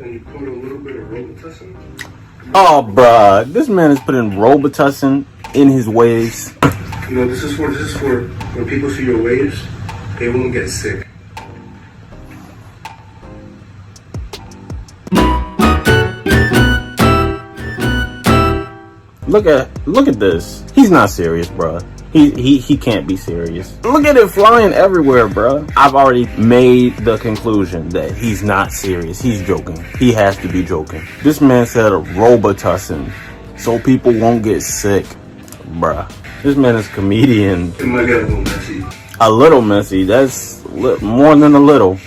And you put a little bit of Robitussin. Oh, bruh, this man is putting Robitussin in his waves. You know, this is for when people see your waves, they won't get sick. Look at this. He's not serious, bruh. He can't be serious. Look at it flying everywhere, bruh. I've already made the conclusion that he's not serious. He's joking. He has to be joking. This man said a Robitussin so people won't get sick, bruh. This man is a comedian. It might get a little messy. A little messy. That's more than a little.